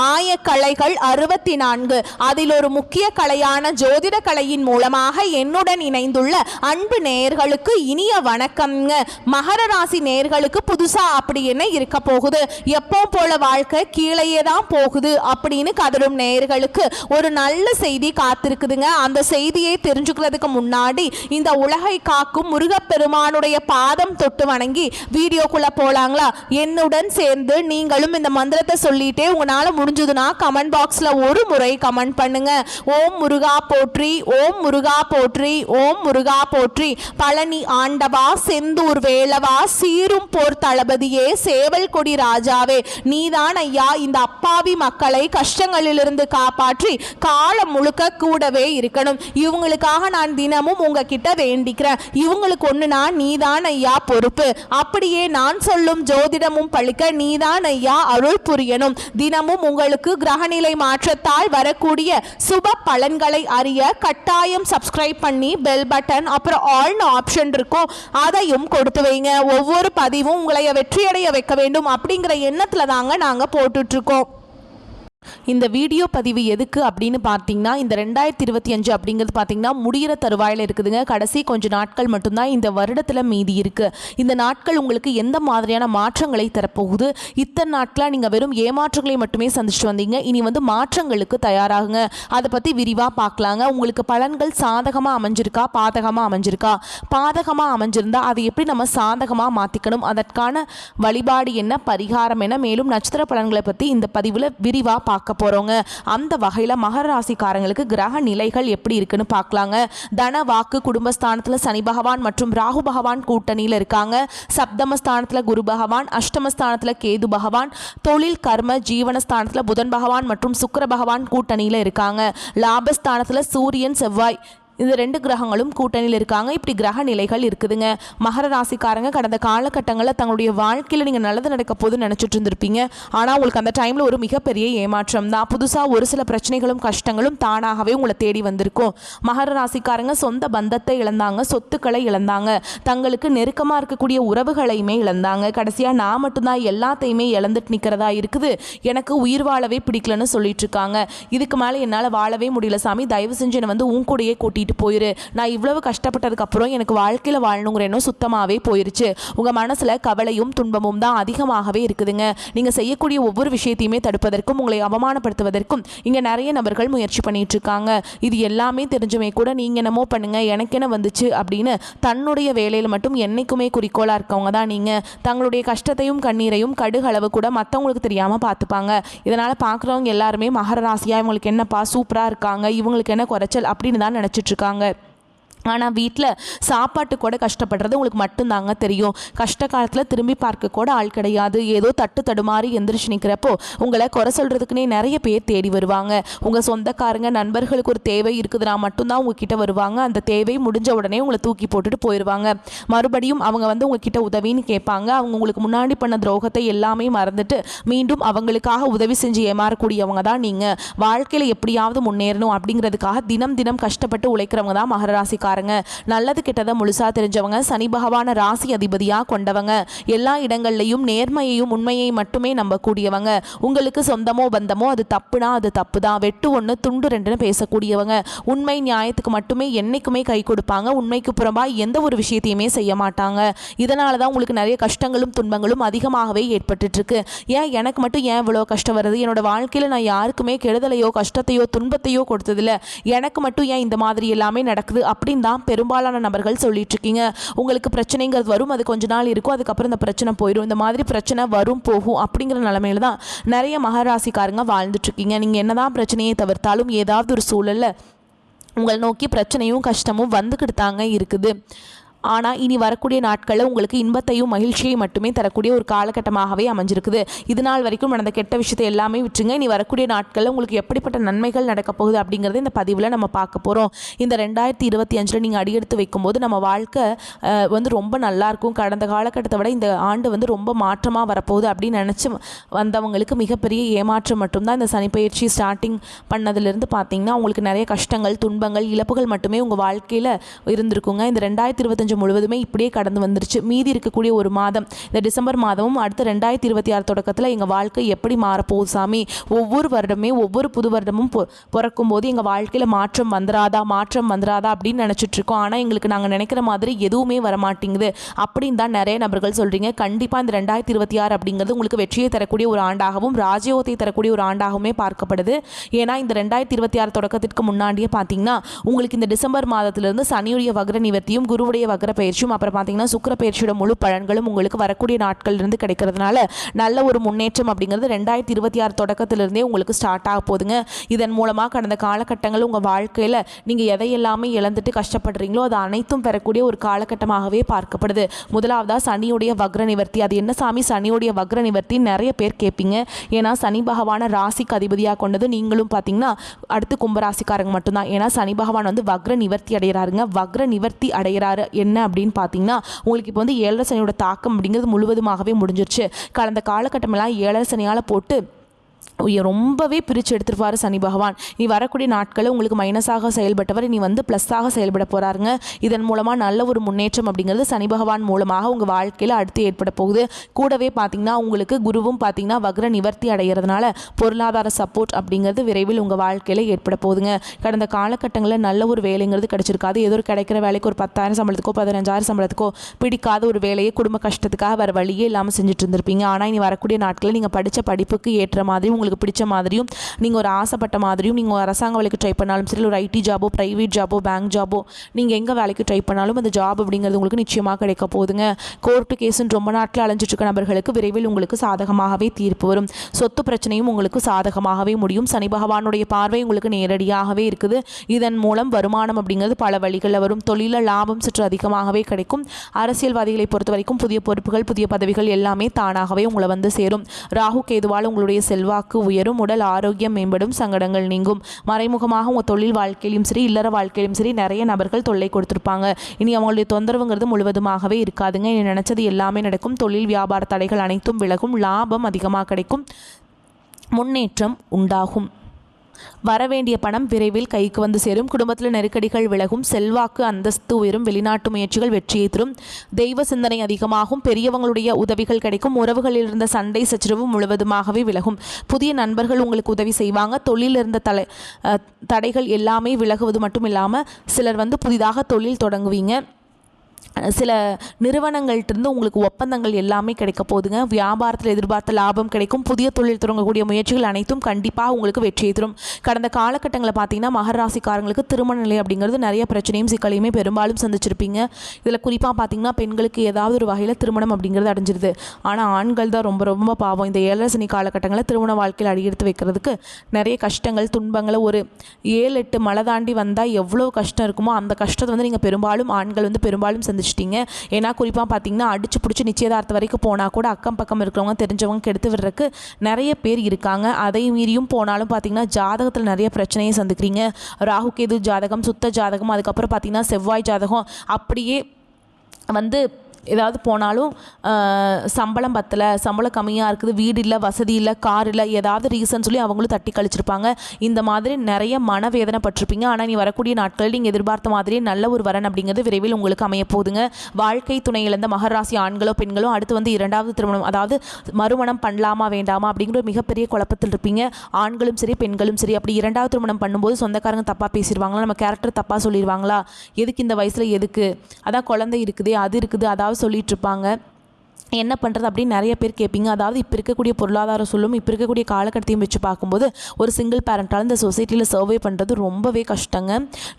ஆயக்கலைகள் 64. அதில் ஒரு முக்கிய கலையான ஜோதிட கலையின் மூலமாக என்னுடன் இணைந்துள்ள அன்பு நேயர்களுக்கு இனிய வணக்கம்ங்க. மகர ராசி நேயர்களுக்கு புதுசா அப்படி என்ன இருக்க போகுது, எப்போ போல வாழ்க்கை கீழேயே தான் போகுது அப்படின்னு கதரும் நேயர்களுக்கு ஒரு நல்ல செய்தி காத்திருக்குதுங்க. அந்த செய்தியை தெரிஞ்சுக்கிறதுக்கு முன்னாடி இந்த உலகை காக்கும் முருகப்பெருமானுடைய பாதம் தொட்டு வணங்கி வீடியோக்குள்ள போலாங்களா? என்னுடன் சேர்ந்து நீங்களும் இந்த மந்திரத்தை சொல்லிட்டே உங்களால முடிஞ்சதுன்னா கமெண்ட் பாக்ஸ்ல ஒரு முறை கமெண்ட் பண்ணுங்க. ஓம் முருகா போற்றி, ஓம் முருகா போற்றி, ஓம் முருகா போற்றி. பழனி ஆண்டவா, செந்தூர் வேளவா, சீரும் போர் தளபதியே, சேவல் கொடி ராஜாவே, நீதான் ஐயா இந்த அப்பாவி மக்களை கஷ்டங்களிலிருந்து காப்பாற்றி காலம் முழுக்க கூடவே இருக்கணும். இவங்களுக்காக நான் தினமும் உங்ககிட்ட வேண்டிக்கிறேன். இவங்களுக்கு ஒண்ணுனா நீதான் ஐயா பொறுப்பு. அப்படியே நான் சொல்லும் ஜோதிடமும் பழிக்க நீதான் ஐயா அருள் புரியணும். தினமும் உங்களுக்கு கிரகநிலை மாற்றத்தால் வரக்கூடிய சுப பலன்களை அறிய கட்டாயம் சப்ஸ்கிரைப் பண்ணி பெல் பட்டன் அப்புறம் ஆல்னு ஆப்ஷன் இருக்கும், அதையும் கொடுத்து வைங்க. ஒவ்வொரு பதிவும் உங்களை வெற்றியடைய வைக்க வேண்டும் அப்படிங்கிற எண்ணத்துல தாங்க நாங்க போட்டுட்டு இருக்கோம். இந்த வீடியோ பதிவு எதுக்கு அப்படின்னு பார்த்தீங்கன்னா, இந்த 2025 அப்படிங்கிறது பார்த்தீங்கன்னா முடிகிற தருவாயில் இருக்குதுங்க. கடைசி கொஞ்சம் நாட்கள் மட்டும்தான் இந்த வருடத்தில் மீதி இருக்குது. இந்த நாட்கள் உங்களுக்கு எந்த மாதிரியான மாற்றங்களை தரப்போகுது? இத்தனை நாட்களாக நீங்கள் வெறும் ஏமாற்றங்களை மட்டுமே சந்திச்சுட்டு வந்தீங்க. இனி மாற்றங்களுக்கு தயாராகுங்க. அதை பற்றி விரிவாக பார்க்கலாங்க. உங்களுக்கு பலன்கள் சாதகமாக அமைஞ்சிருக்கா, பாதகமாக அமைஞ்சிருக்கா? பாதகமாக அமைஞ்சிருந்தா அதை எப்படி நம்ம சாதகமாக மாற்றிக்கணும், அதற்கான வழிபாடு என்ன, பரிகாரம் என்ன, மேலும் நட்சத்திர பலன்களை பற்றி இந்த பதிவில் விரிவாக பார்க்க போறோங்க. அந்த வகையில மகர ராசிக்காரங்களுக்கு கிரக நிலைகள் எப்படி இருக்குன்னு பார்க்கலாங்க. தன வாக்கு குடும்பஸ்தானத்துல சனி பகவான் மற்றும் ராகு பகவான் கூட்டணியில் இருக்காங்க. சப்தமஸ்தானத்துல குரு பகவான், அஷ்டமஸ்தானத்துல கேது பகவான், தொழில் கர்ம ஜீவனஸ்தானத்துல புதன் பகவான் மற்றும் சுக்கிர பகவான் கூட்டணியில் இருக்காங்க. லாபஸ்தானத்துல சூரியன் செவ்வாய் இந்த 2 கிரகங்களும் கூட்டணியில் இருக்காங்க. இப்படி கிரக நிலைகள் இருக்குதுங்க. மகர ராசிக்காரங்க கடந்த காலகட்டங்களில் தங்களுடைய வாழ்க்கையில் நீங்கள் நல்லது நடக்க போது நினச்சிட்டு இருந்திருப்பீங்க. ஆனால் உங்களுக்கு அந்த டைமில் ஒரு மிகப்பெரிய ஏமாற்றம் தான். புதுசாக ஒரு சில பிரச்சனைகளும் கஷ்டங்களும் தானாகவே உங்களை தேடி வந்திருக்கும். மகர ராசிக்காரங்க சொந்த பந்தத்தை இழந்தாங்க, சொத்துக்களை இழந்தாங்க, தங்களுக்கு நெருக்கமாக இருக்கக்கூடிய உறவுகளையுமே இழந்தாங்க. கடைசியாக நான் மட்டும்தான் எல்லாத்தையுமே இழந்துட்டு நிற்கிறதா இருக்குது, எனக்கு உயிர் வாழவே பிடிக்கலன்னு சொல்லிட்டு இருக்காங்க. இதுக்கு மேலே என்னால் வாழவே முடியல சாமி, தயவு செஞ்சு என்னை உன் கூடையே கூட்டிட்டு போயிரு, நான் இவ்வளவு கஷ்டப்பட்டதுக்கு அப்புறம் எனக்கு வாழ்க்கையில வாழணுங்கிற எண்ணம் சுத்தமாவே போயிருச்சு. உங்க மனசுல கவலையும் துன்பமும் தான் அதிகமாகவே இருக்குதுங்க. நீங்க செய்யக்கூடிய ஒவ்வொரு விஷயத்தையுமே தடுப்பதற்கும் உங்களை அவமானப்படுத்துவதற்கும் இங்க நிறைய நபர்கள் முயற்சி பண்ணிட்டு இருக்காங்க. இது எல்லாமே தெரிஞ்சுமே கூட நீங்க என்னமோ பண்ணுங்க, எனக்கு என்ன வந்துச்சு அப்படின்னு தன்னுடைய வேலையில மட்டும் என்னைக்குமே குறிக்கோளா இருக்கவங்க தான் நீங்க. தங்களுடைய கஷ்டத்தையும் கண்ணீரையும் கடுகளவு கூட மற்றவங்களுக்கு தெரியாம பார்த்துப்பாங்க. இதனால பார்க்குறவங்க எல்லாருமே மகர ராசியா இவங்களுக்கு என்னப்பா சூப்பரா இருக்காங்க, இவங்களுக்கு என்ன குறைச்சல் அப்படின்னு தான் நினைச்சிட்டு இருக்காங்க. ஆனால் வீட்டில் சாப்பாட்டு கூட கஷ்டப்படுறது உங்களுக்கு மட்டும்தாங்க தெரியும். கஷ்ட காலத்தில் திரும்பி பார்க்க கூட ஆள் கிடையாது. ஏதோ தட்டு தடுமாறி எந்திரிச்சு நிற்கிறப்போ உங்களை குறை சொல்கிறதுக்குன்னே நிறைய பேர் தேடி வருவாங்க. உங்கள் சொந்தக்காரங்க நண்பர்களுக்கு ஒரு தேவை இருக்குதுன்னா மட்டும்தான் உங்ககிட்ட வருவாங்க. அந்த தேவை முடிஞ்ச உடனே உங்களை தூக்கி போட்டுட்டு போயிடுவாங்க. மறுபடியும் அவங்க உங்ககிட்ட உதவின்னு கேட்பாங்க. அவங்க உங்களுக்கு முன்னாடி பண்ண துரோகத்தை எல்லாமே மறந்துட்டு மீண்டும் அவங்களுக்காக உதவி செஞ்சு ஏமாறக்கூடியவங்க தான் நீங்கள். வாழ்க்கையில் எப்படியாவது முன்னேறணும் அப்படிங்கிறதுக்காக தினம் தினம் கஷ்டப்பட்டு உழைக்கிறவங்க தான் மகர ராசிக்காரங்க. நல்லது கெட்டதை முழுசா தெரிஞ்சவங்க, சனி பகவான ராசி அதிபதியா கொண்டவங்க, எல்லா இடங்கள்லையும் நேர்மையையும் உண்மையை மட்டுமே நம்பக்கூடியவங்க. உங்களுக்கு சொந்தமோ பந்தமோ அது தப்புனா அது தப்பு தான், வெட்டு ஒன்று துண்டு ரெண்டுன்னு பேசக்கூடியவங்க. உண்மை நியாயத்துக்கு மட்டுமே என்னைக்குமே கை கொடுப்பாங்க. உண்மைக்கு புறம்பா எந்த ஒரு விஷயத்தையுமே செய்ய மாட்டாங்க. இதனால தான் உங்களுக்கு நிறைய கஷ்டங்களும் துன்பங்களும் அதிகமாகவே ஏற்பட்டு இருக்கு. ஏன் எனக்கு மட்டும் ஏன் இவ்வளோ கஷ்டம் வருது? என்னோட வாழ்க்கையில் நான் யாருக்குமே கெடுதலையோ கஷ்டத்தையோ துன்பத்தையோ கொடுத்ததில்ல, எனக்கு மட்டும் ஏன் இந்த மாதிரி எல்லாமே நடக்குது அப்படின்னு தான் பெரும்பாலான நபர்கள் சொல்லிட்டு இருக்கீங்க. உங்களுக்கு பிரச்சனைங்கிறது வரும், அது கொஞ்ச நாள் இருக்கும், அதுக்கப்புறம் இந்த பிரச்சனை போயிடும். இந்த மாதிரி பிரச்சனை வரும் போகும் அப்படிங்கிற நிலைமையில தான் நிறைய மகராசிக்காரங்க வாழ்ந்துட்டு இருக்கீங்க. நீங்க என்னதான் பிரச்சனையை தவிர்த்தாலும் ஏதாவது ஒரு சூழல்ல உங்களை நோக்கி பிரச்சனையும் கஷ்டமும் வந்துக்கிட்டு தாங்க இருக்குது. ஆனால் இனி வரக்கூடிய நாட்களில் உங்களுக்கு இன்பத்தையும் மகிழ்ச்சியை மட்டுமே தரக்கூடிய ஒரு காலகட்டமாகவே அமைஞ்சிருக்குது. இது நாள் வரைக்கும் நடந்த கெட்ட விஷயத்தை எல்லாமே விட்டுருங்க. இனி வரக்கூடிய நாட்களில் உங்களுக்கு எப்படிப்பட்ட நன்மைகள் நடக்க போகுது அப்படிங்கிறது இந்த பதிவில் நம்ம பார்க்க போகிறோம். இந்த 2025 நீங்கள் அடியெடுத்து வைக்கும்போது நம்ம வாழ்க்கை ரொம்ப நல்லாயிருக்கும். கடந்த காலகட்டத்தை விட இந்த ஆண்டு ரொம்ப மாற்றமாக வரப்போகுது அப்படின்னு நினச்சி வந்தவங்களுக்கு மிகப்பெரிய ஏமாற்றம் மட்டும்தான் இந்த சனிப்பெயர்ச்சி ஸ்டார்டிங் பண்ணதுலேருந்து பார்த்தீங்கன்னா உங்களுக்கு நிறைய கஷ்டங்கள் துன்பங்கள் இழப்புகள் மட்டுமே உங்கள் வாழ்க்கையில் இருந்திருக்குங்க. இந்த 2025 2025 முழுவதுமே இப்படியே கடந்து வந்துருச்சு. மீதி இருக்கக்கூடிய ஒரு மாதம் இந்த டிசம்பர் மாதமும் அடுத்த 2026 தொடக்கத்தில் எங்கள் வாழ்க்கை எப்படி மாறப்போகுது சாமி, ஒவ்வொரு வருடமே ஒவ்வொரு புது வருடமும் பிறக்கும் போது எங்கள் வாழ்க்கையில் மாற்றம் வந்துடாதா அப்படின்னு நினச்சிட்டு இருக்கோம். ஆனால் எங்களுக்கு நாங்கள் நினைக்கிற மாதிரி எதுவுமே வரமாட்டேங்குது அப்படின்னு தான் நிறைய நபர்கள் சொல்கிறீங்க. கண்டிப்பாக இந்த 2026 அப்படிங்கிறது உங்களுக்கு வெற்றியை தரக்கூடிய ஒரு ஆண்டாகவும் ராஜயோகத்தை தரக்கூடிய ஒரு ஆண்டாகவுமே பார்க்கப்படுது. ஏன்னா இந்த 2026 தொடக்கத்திற்கு முன்னாடியே பார்த்தீங்கன்னா உங்களுக்கு இந்த டிசம்பர் மாதத்திலிருந்து சனியுடைய வக்ர நிவர்த்தியும் குருவுடைய வக்ர பயிற்சியும் அப்புறம் பார்த்தீங்கன்னா சுக்கிர பயிற்சியோட முழு பலன்களும் உங்களுக்கு வரக்கூடிய நாட்களிலிருந்து கிடைக்கிறதுனால நல்ல ஒரு முன்னேற்றம் அப்படிங்கிறது 2026 தொடக்கத்திலிருந்தே உங்களுக்கு ஸ்டார்ட் ஆக போகுதுங்க. இதன் மூலமாக கடந்த காலகட்டங்கள் உங்கள் வாழ்க்கையில் நீங்கள் எதையெல்லாமே இழந்துட்டு கஷ்டப்படுறீங்களோ அது அனைத்தும் பெறக்கூடிய ஒரு காலகட்டமாகவே பார்க்கப்படுது. முதலாவதாக சனியுடைய வக்ர நிவர்த்தி. அது என்ன சாமி சனியுடைய வக்ர நிவர்த்தி நிறைய பேர் கேட்பீங்க. ஏன்னா சனி பகவான ராசிக்கு அதிபதியாக கொண்டது நீங்களும் பார்த்தீங்கன்னா அடுத்து கும்பராசிக்காரங்க மட்டும்தான். ஏன்னா சனி பகவான் வந்து வக்ர நிவர்த்தி அடைகிறாருங்க. வக்ர நிவர்த்தி அடைகிறாரு என்ன அப்படின்னு பார்த்தீங்கன்னா உங்களுக்கு இப்போ வந்து 7 சனியோட தாக்கம் அப்படிங்கிறது முழுவதுமாகவே முடிஞ்சிருச்சு. கடந்த காலகட்டமெல்லாம் 7 சனியால் போட்டு ரொம்பவே பிரித்து எடுத்துருவார் சனி பகவான். நீ வரக்கூடிய நாட்களில் உங்களுக்கு மைனஸாக செயல்பட்டவர் நீ வந்து ப்ளஸ்ஸாக செயல்பட போகிறாருங்க. இதன் மூலமாக நல்ல ஒரு முன்னேற்றம் அப்படிங்கிறது சனி பகவான் மூலமாக உங்கள் வாழ்க்கையில் அடுத்து ஏற்பட போகுது. கூடவே பார்த்திங்கன்னா உங்களுக்கு குருவும் பார்த்திங்கன்னா வக்ர நிவர்த்தி அடைகிறதுனால பொருளாதார சப்போர்ட் அப்படிங்கிறது விரைவில் உங்கள் வாழ்க்கையில் ஏற்பட போகுதுங்க. கடந்த காலகட்டங்களில் நல்ல ஒரு வேலைங்கிறது கிடச்சிருக்காது. ஏதோ ஒரு கிடைக்கிற வேலைக்கு ஒரு 10,000 சம்பளத்துக்கோ 15,000 சம்பளத்துக்கோ பிடிக்காத ஒரு வேலையை குடும்ப கஷ்டத்துக்காக வேறு வழியே இல்லாமல் செஞ்சுட்டு இருந்திருப்பீங்க. ஆனால் இனி வரக்கூடிய நாட்களில் நீங்கள் படித்த படிப்புக்கு ஏற்ற மாதிரி உங்களுக்கு பிடிச்ச மாதிரியும் நீங்கள் ஒரு ஆசைப்பட்ட மாதிரியும் நீங்கள் ஒரு அரசாங்க வேலைக்கு ட்ரை பண்ணாலும் சரி, ஒரு ஐடி ஜாபோ ப்ரைவேட் ஜாபோ பேங்க் ஜாபோ நீங்கள் எங்கே வேலைக்கு ட்ரை பண்ணாலும் அந்த ஜாப் அப்படிங்கிறது உங்களுக்கு நிச்சயமாக கிடைக்க போகுதுங்க. கோர்ட்டு கேஸுன்னு ரொம்ப நாட்டில் அலைஞ்சிட்டு இருக்க நபர்களுக்கு விரைவில் உங்களுக்கு சாதகமாகவே தீர்ப்பு வரும். சொத்து பிரச்சனையும் உங்களுக்கு சாதகமாகவே முடியும். சனி பகவானுடைய பார்வை உங்களுக்கு நேரடியாகவே இருக்குது. இதன் மூலம் வருமானம் அப்படிங்கிறது பல வழிகளில் வரும். தொழிலில் லாபம் சற்று அதிகமாகவே கிடைக்கும். அரசியல்வாதிகளை பொறுத்த வரைக்கும் புதிய பொறுப்புகள் புதிய பதவிகள் எல்லாமே தானாகவே உங்களை வந்து சேரும். ராகு கேதுவால் உங்களுடைய செல்வாக்கு உயரும். உடல் ஆரோக்கியம் மேம்படும். சங்கடங்கள் நீங்கும். மறைமுகமாக உங்கள் தொழில் வாழ்க்கையிலும் சரி இல்லற வாழ்க்கையிலும் சரி நிறைய நபர்கள் தொல்லை கொடுத்துருப்பாங்க. இனி அவங்களுடைய தொந்தரவுங்கிறது முழுவதுமாகவே இருக்காதுங்க. இனி நினச்சது எல்லாமே நடக்கும். தொழில் வியாபார தடைகள் அனைத்தும் விலகும். லாபம் அதிகமாக கிடைக்கும். முன்னேற்றம் உண்டாகும். வரவேண்டிய பணம் விரைவில் கைக்கு வந்து சேரும். குடும்பத்தில் நெருக்கடிகள் விலகும். செல்வாக்கு அந்தஸ்து உயரும். வெளிநாட்டு முயற்சிகள் வெற்றியை தரும். தெய்வ சிந்தனை அதிகமாகும். பெரியவங்களுடைய உதவிகள் கிடைக்கும். உறவுகளில் இருந்த சண்டை சச்சரவு முழுவதுமாகவே விலகும். புதிய நண்பர்கள் உங்களுக்கு உதவி செய்வாங்க. தொழிலில் இருந்த தடைகள் எல்லாமே விலகுவது மட்டும் இல்லாமல் சிலர் வந்து புதிதாக தொழில் தொடங்குவீங்க. சில நிறுவனங்கள்கிட்டருந்து உங்களுக்கு ஒப்பந்தங்கள் எல்லாமே கிடைக்க போகுதுங்க. வியாபாரத்தில் எதிர்பார்த்த லாபம் கிடைக்கும். புதிய தொழில் தொடங்கக்கூடிய முயற்சிகள் அனைத்தும் கண்டிப்பாக உங்களுக்கு வெற்றியை தரும். கடந்த காலகட்டங்களில் பார்த்தீங்கன்னா மகர ராசிக்காரங்களுக்கு திருமண நிலை அப்படிங்கிறது நிறைய பிரச்சனையும் சிக்கலையுமே பெரும்பாலும் சந்திச்சிருப்பீங்க. இதில் குறிப்பாக பார்த்தீங்கன்னா பெண்களுக்கு ஏதாவது ஒரு வகையில் திருமணம் அப்படிங்கிறது அடைஞ்சிருது. ஆனால் ஆண்கள் தான் ரொம்ப ரொம்ப பாவம். இந்த 7 சனி காலகட்டங்களில் திருமண வாழ்க்கையில் அடியெடுத்து வைக்கிறதுக்கு நிறைய கஷ்டங்கள் துன்பங்களை ஒரு 7-8 மலை தாண்டி வந்தால் எவ்வளோ கஷ்டம் இருக்குமோ அந்த கஷ்டத்தை வந்து நீங்கள் பெரும்பாலும் ஆண்கள் வந்து பெரும்பாலும் சந்திச்சிட்டீங்க. ஏன்னா குறிப்பாக பார்த்தீங்கன்னா அடிச்சு பிடிச்சி நிச்சயதார்த்தம் வரைக்கும் போனால் கூட அக்கம் பக்கம் இருக்கிறவங்க தெரிஞ்சவங்க கெடுத்து விடுறதுக்கு நிறைய பேர் இருக்காங்க. அதை மீறியும் போனாலும் பார்த்தீங்கன்னா ஜாதகத்தில் நிறைய பிரச்சனையை சந்திக்கிறீங்க. ராகு கேது ஜாதகம், சுத்த ஜாதகம், அதுக்கப்புறம் பார்த்தீங்கன்னா செவ்வாய் ஜாதகம் அப்படியே வந்து ஏதாவது போனாலும் சம்பளம் பத்தலை, சம்பளம் கம்மியாக இருக்குது, வீடு இல்லை, வசதி இல்லை, கார் இல்லை, ஏதாவது ரீசன் சொல்லி அவங்களும் தட்டி கழிச்சிருப்பாங்க. இந்த மாதிரி நிறைய மனவேதனை பட்டிருப்பீங்க. ஆனால் நீ வரக்கூடிய நாட்களில் நீங்கள் எதிர்பார்த்த மாதிரியே நல்ல ஒரு வரன் அப்படிங்கிறது விரைவில் உங்களுக்கு அமைய போகுதுங்க. வாழ்க்கை துணை இழந்த மகராசி ஆண்களோ பெண்களோ அடுத்து வந்து 2வது திருமணம் அதாவது மறுமணம் பண்ணலாமா வேண்டாமா அப்படிங்கிற மிகப்பெரிய குழப்பத்தில் இருப்பீங்க. ஆண்களும் சரி பெண்களும் சரி. அப்படி 2வது திருமணம் பண்ணும்போது சொந்தக்காரங்க தப்பாக பேசிடுவாங்களா, நம்ம கேரக்டர் தப்பாக சொல்லிடுவாங்களா, எதுக்கு இந்த வயசில் எதுக்கு, அதான் குழந்தை இருக்குது அது இருக்குது அதாவது சொல்லிட்டு இருப்பாங்க. என்ன பண்ணுறது அப்படின்னு நிறைய பேர் கேட்பீங்க. அதாவது இப்போ இருக்கக்கூடிய பொருளாதார சூழலும் இப்போ இருக்கக்கூடிய காலகட்டத்தையும் வச்சு பார்க்கும்போது ஒரு சிங்கிள் பேரண்டால் இந்த சொசைட்டியில் சர்வே பண்ணுறது ரொம்பவே கஷ்டங்க.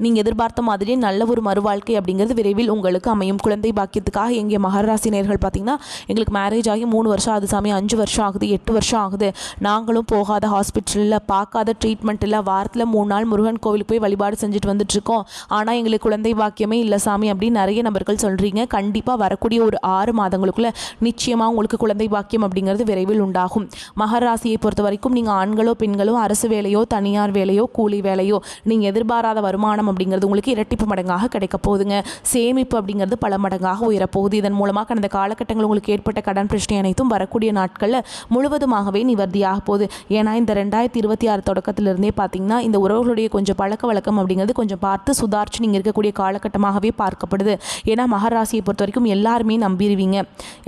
நீங்கள் எதிர்பார்த்த மாதிரியே நல்ல ஒரு மறுவாழ்க்கை அப்படிங்கிறது விரைவில் உங்களுக்கு அமையும். குழந்தை பாக்கியத்துக்காக எங்கள் மகராசி நேயர்கள் பார்த்திங்கன்னா எங்களுக்கு மேரேஜ் ஆகி 3 வருஷம் ஆகுது சாமி, 5 வருஷம் ஆகுது, 8 வருஷம் ஆகுது, நாங்களும் போகாத ஹாஸ்பிட்டலில் பார்க்காத ட்ரீட்மெண்ட் இல்லை, வாரத்தில் 3 நாள் முருகன் கோவிலுக்கு போய் வழிபாடு செஞ்சுட்டு வந்துட்டுருக்கோம், ஆனால் எங்களுக்கு குழந்தை பாக்கியமே இல்லை சாமி அப்படின்னு நிறைய நபர்கள் சொல்கிறீங்க. கண்டிப்பாக வரக்கூடிய ஒரு 6 மாதங்களுக்குள்ளே நிச்சயமாக உங்களுக்கு குழந்தை பாக்கியம் அப்படிங்கிறது விரைவில் உண்டாகும். மகர ராசியை பொறுத்த வரைக்கும் நீங்கள் ஆண்களோ பெண்களோ அரசு வேலையோ தனியார் வேலையோ கூலி வேலையோ நீங்கள் எதிர்பாராத வருமானம் அப்படிங்கிறது உங்களுக்கு இரட்டிப்பு மடங்காக கிடைக்க போகுதுங்க. சேமிப்பு அப்படிங்கிறது பல மடங்காக உயரப்போகுது. இதன் மூலமாக கடந்த காலகட்டங்கள் உங்களுக்கு ஏற்பட்ட கடன் பிரச்சனை அனைத்தும் வரக்கூடிய நாட்களில் முழுவதுமாகவே நிவர்த்தியாக போகுது. ஏன்னா இந்த 2026 தொடக்கத்திலிருந்தே பார்த்தீங்கன்னா இந்த உறவுகளுடைய கொஞ்சம் பழக்க வழக்கம் அப்படிங்கிறது கொஞ்சம் பார்த்து சுதாரிச்சு நீங்கள் இருக்கக்கூடிய காலகட்டமாகவே பார்க்கப்படுது. ஏன்னா மகர ராசியை பொறுத்த வரைக்கும் எல்லாருமே நம்பிடுவீங்க.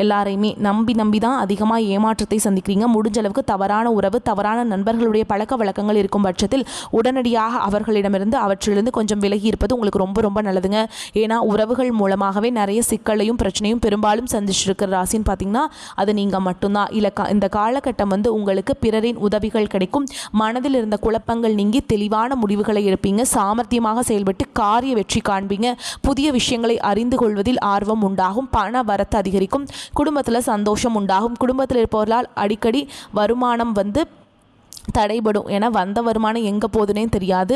எல்லாரையுமே நம்பி தான் அதிகமாக ஏமாற்றத்தை சந்திக்கிறீங்க. முடிஞ்ச அளவுக்கு தவறான உறவு தவறான நண்பர்களுடைய பழக்க வழக்கங்கள் இருக்கும் பட்சத்தில் உடனடியாக அவர்களிடமிருந்து அவற்றிலிருந்து கொஞ்சம் விலகி இருப்பது உங்களுக்கு ரொம்ப ரொம்ப நல்லதுங்க. ஏன்னா உறவுகள் மூலமாகவே நிறைய சிக்கலையும் பிரச்சனையும் பெரும்பாலும் சந்திச்சிருக்கிற ராசின்னு பார்த்தீங்கன்னா அது நீங்கள் மட்டும்தான். இல்லை இந்த காலகட்டம் உங்களுக்கு பிறரின் உதவிகள் கிடைக்கும். மனதில் இருந்த குழப்பங்கள் நீங்கி தெளிவான முடிவுகளை எடுப்பீங்க. சாமர்த்தியமாக செயல்பட்டு காரிய வெற்றி காண்பீங்க. புதிய விஷயங்களை அறிந்து கொள்வதில் ஆர்வம் உண்டாகும். பண வரத்து அதிகரிக்கும். குடும்பத்தில் சந்தோஷம் உண்டாகும். குடும்பத்தில் இருப்பவர்களால் அடிக்கடி வருமானம் தடைபடும். ஏன்னா வந்த வருமானம் எங்கே போகுதுன்னே தெரியாது.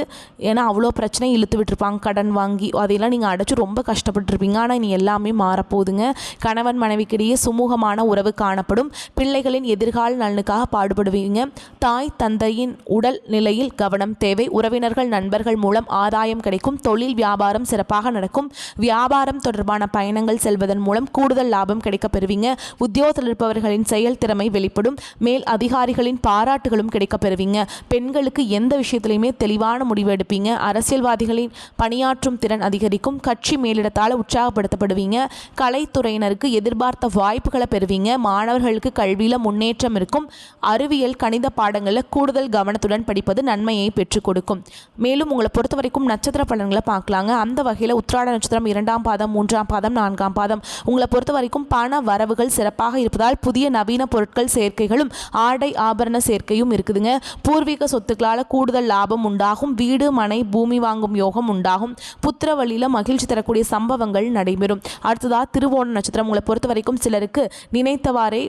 ஏன்னா அவ்வளோ பிரச்சனை இழுத்து விட்டுருப்பாங்க கடன் வாங்கி. அதையெல்லாம் நீங்கள் அடைச்சி ரொம்ப கஷ்டப்பட்டுருப்பீங்க. ஆனால் இனி எல்லாமே மாறப்போகுதுங்க. கணவன் மனைவிக்கிடையே சுமூகமான உறவு காணப்படும். பிள்ளைகளின் எதிர்கால நலனுக்காக பாடுபடுவீங்க. தாய் தந்தையின் உடல் நிலையில் கவனம் தேவை. உறவினர்கள் நண்பர்கள் மூலம் ஆதாயம் கிடைக்கும். தொழில் வியாபாரம் சிறப்பாக நடக்கும். வியாபாரம் தொடர்பான பயணங்கள் செல்வதன் மூலம் கூடுதல் லாபம் கிடைக்க பெறுவீங்க. உத்தியோகத்தில் இருப்பவர்களின் செயல் திறமை வெளிப்படும். மேல் அதிகாரிகளின் பாராட்டுகளும் கிடைக்க பெறுவீங்க. பெண்களுக்கு எந்த விஷயத்திலையுமே தெளிவான முடிவு எடுப்பீங்க. அரசியல்வாதிகளின் பணியாற்றும் திறன் அதிகரிக்கும். கட்சி மேலிடத்தால் உற்சாகப்படுத்தப்படுவீங்க. கலைத்துறையினருக்கு எதிர்பார்த்த வாய்ப்புகளை பெறுவீங்க. மாணவர்களுக்கு கல்வியில் முன்னேற்றம் இருக்கும். அறிவியல் கணித பாடங்களில் கூடுதல் கவனத்துடன் படிப்பது நன்மையை பெற்றுக் கொடுக்கும். மேலும் உங்களை பொறுத்த வரைக்கும் நட்சத்திர பலன்களை பார்க்கலாங்க. அந்த வகையில் உத்திராட நட்சத்திரம் 2ஆம் பாதம் 3ஆம் பாதம் 4ஆம் பாதம் உங்களை பொறுத்த வரைக்கும் பண வரவுகள் சிறப்பாக இருப்பதால் புதிய நவீன பொருட்கள் சேர்க்கைகளும் ஆடை ஆபரண சேர்க்கையும் இருக்குதுங்க. பூர்வீக சொத்துக்களால் கூடுதல் லாபம் உண்டாகும். வீடு மனை பூமி வாங்கும் யோகம் உண்டாகும். புத்திர வழியில் மகிழ்ச்சி தரக்கூடிய சம்பவங்கள் நடைபெறும். அடுத்ததா திருவோண நட்சத்திரம் உங்களை பொறுத்த வரைக்கும் சிலருக்கு நினைத்தவாறே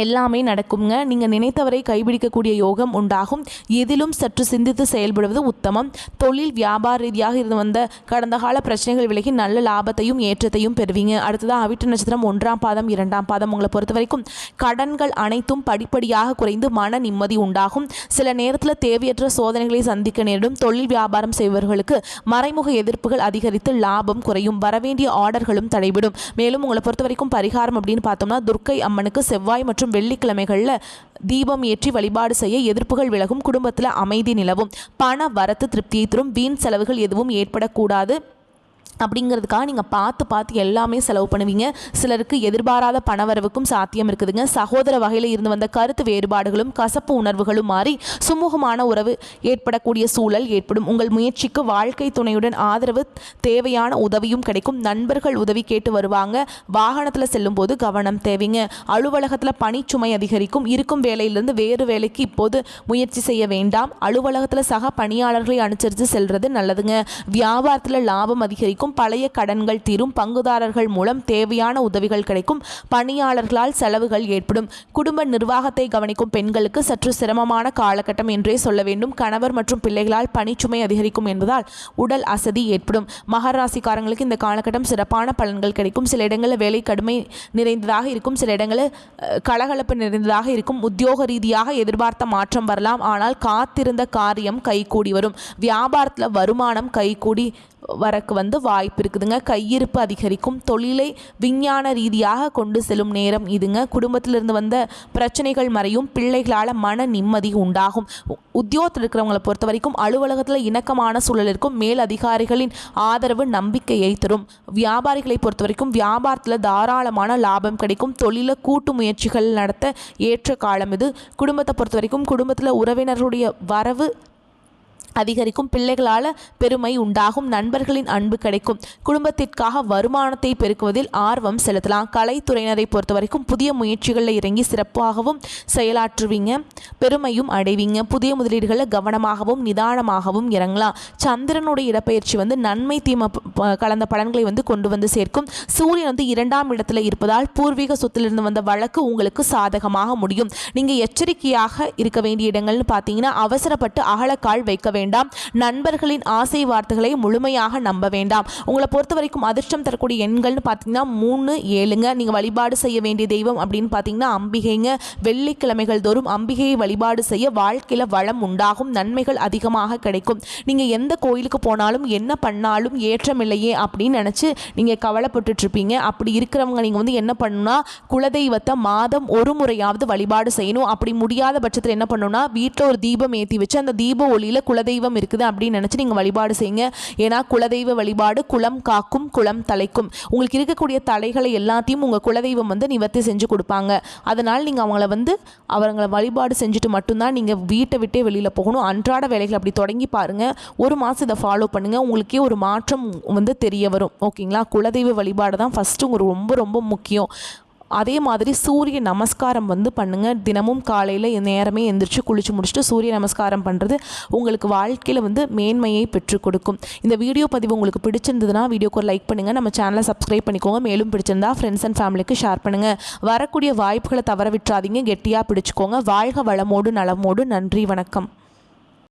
எல்லாமே நடக்குங்க. நீங்கள் நினைத்தவரை கைபிடிக்கக்கூடிய யோகம் உண்டாகும். எதிலும் சற்று சிந்தித்து செயல்படுவது உத்தமம். தொழில் வியாபார ரீதியாக இருந்து வந்த கடந்த கால பிரச்சனைகள் விலகி நல்ல லாபத்தையும் ஏற்றத்தையும் பெறுவீங்க. அடுத்ததாக அவிட்ட நட்சத்திரம் 1ஆம் பாதம் 2ஆம் பாதம் உங்களை பொறுத்த வரைக்கும் கடன்கள் அனைத்தும் படிப்படியாக குறைந்து மன நிம்மதி உண்டாகும். சில நேரத்தில் தேவையற்ற சோதனைகளை சந்திக்க நேரிடும். தொழில் வியாபாரம் செய்பவர்களுக்கு மறைமுக எதிர்ப்புகள் அதிகரித்து லாபம் குறையும். வரவேண்டிய ஆர்டர்களும் தடைபடும். மேலும் உங்களை பொறுத்த வரைக்கும் பரிகாரம் அப்படின்னு பார்த்தோம்னா துர்க்கை அம்மனுக்கு செவ்வாய் மற்றும் வெள்ளிக்கிழமைகளில் தீபம் ஏற்றி வழிபாடு செய்ய எதிர்ப்புகள் விலகும். குடும்பத்தில் அமைதி நிலவும். பண வரத்து திருப்தியை தரும். வீண் செலவுகள் எதுவும் ஏற்படக்கூடாது அப்படிங்கிறதுக்காக நீங்கள் பார்த்து எல்லாமே செலவு பண்ணுவீங்க. சிலருக்கு எதிர்பாராத பணவரவுக்கும் சாத்தியம் இருக்குதுங்க. சகோதர வகையில் இருந்து வந்த கருத்து வேறுபாடுகளும் கசப்பு உணர்வுகளும் மாறி சுமூகமான உறவு ஏற்படக்கூடிய சூழல் ஏற்படும். உங்கள் முயற்சிக்கு வாழ்க்கை துணையுடன் ஆதரவு தேவையான உதவியும் கிடைக்கும். நண்பர்கள் உதவி கேட்டு வருவாங்க. வாகனத்தில் செல்லும் போது கவனம் தேவைங்க. அலுவலகத்தில் பணிச்சுமை அதிகரிக்கும். இருக்கும் வேலையிலிருந்து வேறு வேலைக்கு இப்போது முயற்சி செய்ய வேண்டாம். அலுவலகத்தில் சக பணியாளர்களை அனுசரித்து செல்வது நல்லதுங்க. வியாபாரத்தில் லாபம் அதிகரிக்கும். பழைய கடன்கள் தீரும். பங்குதாரர்கள் மூலம் தேவையான உதவிகள் கிடைக்கும். பணியாளர்களால் செலவுகள் ஏற்படும். குடும்ப நிர்வாகத்தை கவனிக்கும் பெண்களுக்கு சற்று சிரமமான காலகட்டம் என்றே சொல்ல வேண்டும். கணவர் மற்றும் பிள்ளைகளால் பணிச்சுமை அதிகரிக்கும் என்பதால் உடல் அசதி ஏற்படும். மகர ராசிக்காரங்களுக்கு இந்த காலகட்டம் சிறப்பான பலன்கள் கிடைக்கும். சில இடங்களில் வேலை கடுமை நிறைந்ததாக இருக்கும். சில இடங்களில் கலகலப்பு நிறைந்ததாக இருக்கும். உத்தியோக ரீதியாக எதிர்பார்த்த மாற்றம் வரலாம். ஆனால் காத்திருந்த காரியம் கைகூடி வரும். வியாபாரத்தில் வருமானம் கைகூடி வரக்கு வாய்ப்பு இருக்குதுங்க. கையிருப்பு அதிகரிக்கும். தொழிலை விஞ்ஞான ரீதியாக கொண்டு செல்லும் நேரம் இதுங்க. குடும்பத்திலிருந்து வந்த பிரச்சனைகள் மறையும். பிள்ளைகளால் மன நிம்மதி உண்டாகும். உத்தியோகத்தில் இருக்கிறவங்களை பொறுத்த வரைக்கும் அலுவலகத்தில் இணக்கமான சூழல் இருக்கும். மேல் அதிகாரிகளின் ஆதரவு நம்பிக்கையை தரும். வியாபாரிகளை பொறுத்த வரைக்கும் வியாபாரத்தில் தாராளமான லாபம் கிடைக்கும். தொழில கூட்டு முயற்சிகள் நடத்த ஏற்ற காலம் இது. குடும்பத்தை பொறுத்த வரைக்கும் குடும்பத்தில் உறவினர்களுடைய வரவு அதிகரிக்கும். பிள்ளைகளால் பெருமை உண்டாகும். நண்பர்களின் அன்பு கிடைக்கும். குடும்பத்திற்காக வருமானத்தை பெருக்குவதில் ஆர்வம் செலுத்தலாம். கலைத்துறையினரை பொறுத்த வரைக்கும் புதிய முயற்சிகளில் இறங்கி சிறப்பாகவும் செயலாற்றுவீங்க. பெருமையும் அடைவீங்க. புதிய முதலீடுகளில் கவனமாகவும் நிதானமாகவும் இறங்கலாம். சந்திரனுடைய இடப்பெயர்ச்சி நன்மை தீமை கலந்த பலன்களை கொண்டு சேர்க்கும். சூரியன் 2ஆம் இடத்துல இருப்பதால் பூர்வீக சொத்திலிருந்து வந்த வழக்கு உங்களுக்கு சாதகமாக முடியும். நீங்கள் எச்சரிக்கையாக இருக்க வேண்டிய இடங்கள்னு பார்த்தீங்கன்னா அவசரப்பட்டு அகலக்கால் வைக்க வேண்டும். வேண்டாம். நண்பர்களின் ஆசை வார்த்தைகளை முழுமையாக நம்ப வேண்டாம். உங்களை பொறுத்த வரைக்கும் அதிர்ஷ்டம் தரக்கூடிய எண்கள்னு பார்த்தீங்கன்னா 3, 7ங்க. நீங்கள் வழிபாடு செய்ய வேண்டிய தெய்வம் அப்படின்னு பார்த்தீங்கன்னா அம்பிகைங்க. வெள்ளிக்கிழமைகள் தோறும் அம்பிகையை வழிபாடு செய்ய வாழ்க்கையில் வளம் உண்டாகும், நன்மைகள் அதிகமாக கிடைக்கும். நீங்கள் எந்த கோயிலுக்கு போனாலும் என்ன பண்ணாலும் ஏற்றமில்லையே அப்படின்னு நினச்சி நீங்கள் கவலைப்பட்டுட்டு இருப்பீங்க. அப்படி இருக்கிறவங்க நீங்கள் வந்து என்ன பண்ணணும்னா குலதெய்வத்தை மாதம் ஒரு முறையாவது வழிபாடு செய்யணும். அப்படி முடியாத பட்சத்தில் என்ன பண்ணணும்னா வீட்டில் ஒரு தீபம் ஏற்றி வச்சு அந்த தீப ஒளியில் குலதெய்வம் இருக்குது அப்படின்னு நினச்சி நீங்கள் வழிபாடு செய்யுங்க. ஏன்னா குலதெய்வ வழிபாடு குலம் காக்கும், குலம் தலைக்கும். உங்களுக்கு இருக்கக்கூடிய தலைகளை எல்லாத்தையும் உங்கள் குலதெய்வம் வந்து நிவர்த்தி செஞ்சு கொடுப்பாங்க. அதனால் நீங்கள் அவங்கள வழிபாடு செஞ்சுட்டு மட்டும்தான் நீங்கள் வீட்டை விட்டே வெளியில் போகணும். அன்றாட வேலைகள் அப்படி தொடங்கி பாருங்கள். ஒரு மாதம் இதை ஃபாலோ பண்ணுங்கள். உங்களுக்கே ஒரு மாற்றம் வந்து தெரிய வரும். ஓகேங்களா? குலதெய்வ வழிபாடு தான் ஃபஸ்ட்டு உங்களுக்கு ரொம்ப ரொம்ப முக்கியம். அதே மாதிரி சூரிய நமஸ்காரம் வந்து பண்ணுங்கள். தினமும் காலையில் நேரமே எந்திரிச்சு குளிச்சு முடிச்சுட்டு சூரிய நமஸ்காரம் பண்ணுறது உங்களுக்கு வாழ்க்கையில் வந்து மேன்மையை பெற்றுக் கொடுக்கும். இந்த வீடியோ பதிவு உங்களுக்கு பிடிச்சிருந்ததுன்னா வீடியோக்கு ஒரு லைக் பண்ணுங்கள். நம்ம சேனலை சப்ஸ்கிரைப் பண்ணிக்கோங்க. மேலும் பிடிச்சிருந்தா ஃப்ரெண்ட்ஸ் அண்ட் ஃபேமிலிக்கு ஷேர் பண்ணுங்கள். வரக்கூடிய வாய்ப்புகளை தவற விட்டுறாதீங்க. கெட்டியாக பிடிச்சிக்கோங்க. வாழ்க வளமோடு நலமோடு. நன்றி, வணக்கம்.